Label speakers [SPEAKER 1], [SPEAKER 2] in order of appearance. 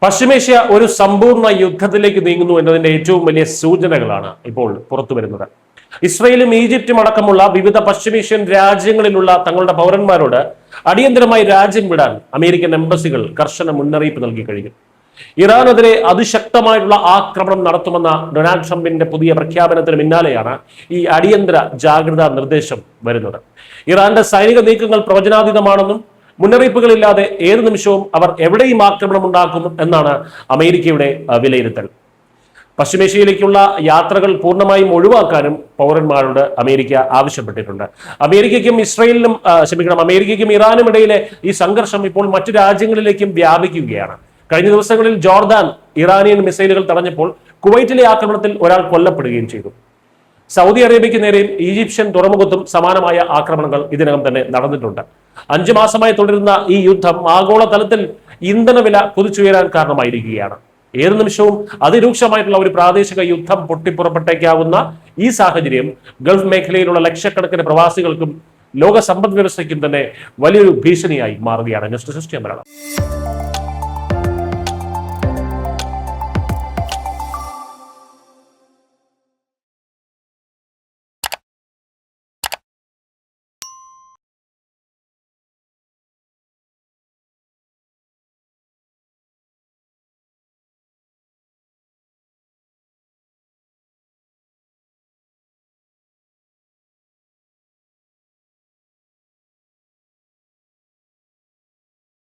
[SPEAKER 1] പശ്ചിമേഷ്യ ഒരു സമ്പൂർണ്ണ യുദ്ധത്തിലേക്ക് നീങ്ങുന്നു എന്നതിന്റെ ഏറ്റവും വലിയ സൂചനകളാണ് ഇപ്പോൾ പുറത്തു വരുന്നത്. ഇസ്രയേലും ഈജിപ്തും അടക്കമുള്ള വിവിധ പശ്ചിമേഷ്യൻ രാജ്യങ്ങളിലുള്ള തങ്ങളുടെ പൗരന്മാരോട് അടിയന്തരമായി രാജ്യം വിടാൻ അമേരിക്കൻ എംബസികൾ കർശന മുന്നറിയിപ്പ് നൽകി കഴിഞ്ഞു. ഇറാനെതിരെ അതിശക്തമായിട്ടുള്ള ആക്രമണം നടത്തുമെന്ന ഡൊണാൾഡ് ട്രംപിന്റെ പുതിയ പ്രഖ്യാപനത്തിന് പിന്നാലെയാണ് ഈ അടിയന്തര ജാഗ്രതാ നിർദ്ദേശം വരുന്നത്. ഇറാന്റെ സൈനിക നീക്കങ്ങൾ പ്രവചനാതീതമാണെന്നും മുന്നറിയിപ്പുകളില്ലാതെ ഏത് നിമിഷവും അവർ എവിടെയും ആക്രമണം ഉണ്ടാക്കും എന്നാണ് അമേരിക്കയുടെ വിലയിരുത്തൽ. പശ്ചിമേഷ്യയിലേക്കുള്ള യാത്രകൾ പൂർണ്ണമായും ഒഴിവാക്കാനും പൗരന്മാരോട് അമേരിക്ക ആവശ്യപ്പെട്ടിട്ടുണ്ട്. അമേരിക്കയ്ക്കും ഇറാനും ഇടയിലെ ഈ സംഘർഷം ഇപ്പോൾ മറ്റു രാജ്യങ്ങളിലേക്കും വ്യാപിക്കുകയാണ്. കഴിഞ്ഞ ദിവസങ്ങളിൽ ജോർദാൻ ഇറാനിയൻ മിസൈലുകൾ തടഞ്ഞപ്പോൾ കുവൈറ്റിലെ ആക്രമണത്തിൽ ഒരാൾ കൊല്ലപ്പെടുകയും ചെയ്തു. സൗദി അറേബ്യയ്ക്ക് നേരെയും ഈജിപ്ഷ്യൻ തുറമുഖത്തും സമാനമായ ആക്രമണങ്ങൾ ഇതിനകം തന്നെ നടന്നിട്ടുണ്ട്. 5 മാസമായി തുടരുന്ന ഈ യുദ്ധം ആഗോളതലത്തിൽ ഇന്ധനവില കുതിച്ചുയരാൻ കാരണമായിരിക്കുകയാണ്. ഏത് നിമിഷവും അതിരൂക്ഷമായിട്ടുള്ള ഒരു പ്രാദേശിക യുദ്ധം പൊട്ടിപ്പുറപ്പെട്ടേക്കാവുന്ന ഈ സാഹചര്യം ഗൾഫ് മേഖലയിലുള്ള ലക്ഷക്കണക്കിന് പ്രവാസികൾക്കും ലോക സമ്പദ് വ്യവസ്ഥയ്ക്കും തന്നെ വലിയൊരു ഭീഷണിയായി മാറുകയാണ്. News desk Malayalam.